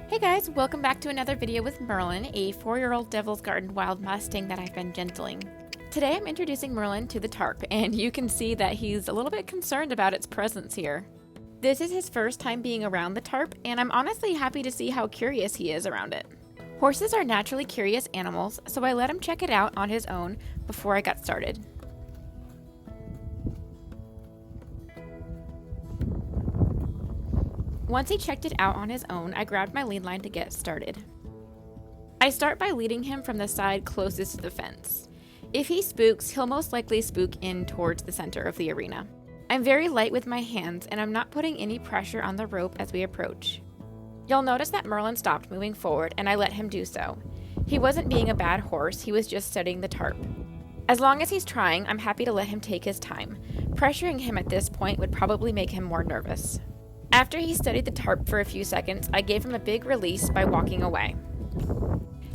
Hey guys, welcome back to another video with Merlin, a 4-year-old Devil's Garden wild Mustang that I've been gentling. Today I'm introducing Merlin to the tarp, and you can see that he's a little bit concerned about its presence here. This is his first time being around the tarp, and I'm honestly happy to see how curious he is around it. Horses are naturally curious animals, so I let him check it out on his own before I got started. Once he checked it out on his own, I grabbed my lead line to get started. I start by leading him from the side closest to the fence. If he spooks, he'll most likely spook in towards the center of the arena. I'm very light with my hands, and I'm not putting any pressure on the rope as we approach. You'll notice that Merlin stopped moving forward, and I let him do so. He wasn't being a bad horse, he was just studying the tarp. As long as he's trying, I'm happy to let him take his time. Pressuring him at this point would probably make him more nervous. After he studied the tarp for a few seconds, I gave him a big release by walking away.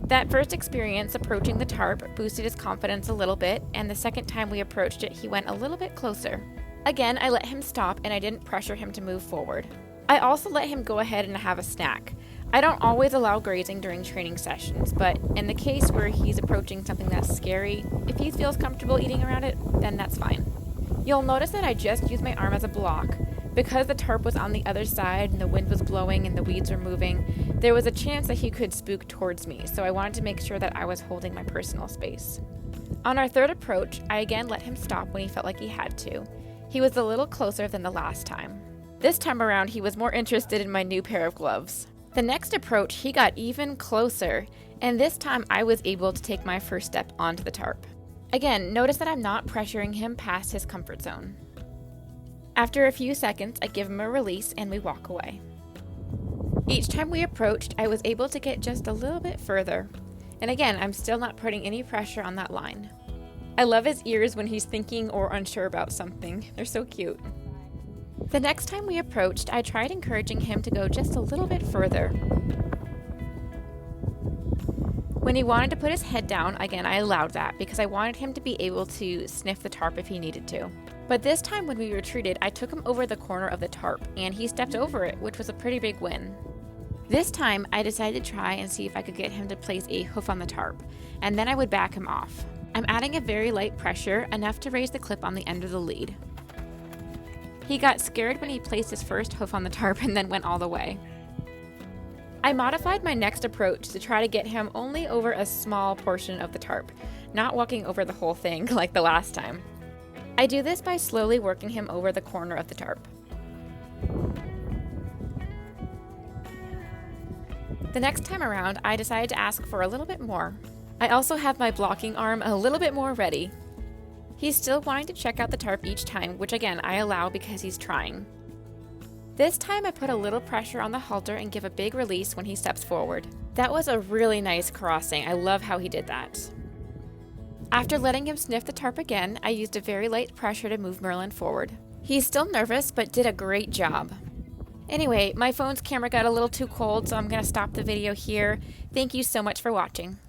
That first experience approaching the tarp boosted his confidence a little bit, and the second time we approached it, he went a little bit closer. Again, I let him stop and I didn't pressure him to move forward. I also let him go ahead and have a snack. I don't always allow grazing during training sessions, but in the case where he's approaching something that's scary, if he feels comfortable eating around it, then that's fine. You'll notice that I just used my arm as a block. Because the tarp was on the other side and the wind was blowing and the weeds were moving, there was a chance that he could spook towards me, so I wanted to make sure that I was holding my personal space. On our third approach, I again let him stop when he felt like he had to. He was a little closer than the last time. This time around, he was more interested in my new pair of gloves. The next approach, he got even closer, and this time I was able to take my first step onto the tarp. Again, notice that I'm not pressuring him past his comfort zone. After a few seconds, I give him a release and we walk away. Each time we approached, I was able to get just a little bit further. And again, I'm still not putting any pressure on that line. I love his ears when he's thinking or unsure about something. They're so cute. The next time we approached, I tried encouraging him to go just a little bit further. When he wanted to put his head down, again, I allowed that because I wanted him to be able to sniff the tarp if he needed to. But this time when we retreated, I took him over the corner of the tarp and he stepped over it, which was a pretty big win. This time, I decided to try and see if I could get him to place a hoof on the tarp, and then I would back him off. I'm adding a very light pressure, enough to raise the clip on the end of the lead. He got scared when he placed his first hoof on the tarp and then went all the way. I modified my next approach to try to get him only over a small portion of the tarp, not walking over the whole thing like the last time. I do this by slowly working him over the corner of the tarp. The next time around, I decided to ask for a little bit more. I also have my blocking arm a little bit more ready. He's still wanting to check out the tarp each time, which again, I allow because he's trying. This time I put a little pressure on the halter and give a big release when he steps forward. That was a really nice crossing. I love how he did that. After letting him sniff the tarp again, I used a very light pressure to move Merlin forward. He's still nervous, but did a great job. Anyway, my phone's camera got a little too cold, so I'm going to stop the video here. Thank you so much for watching.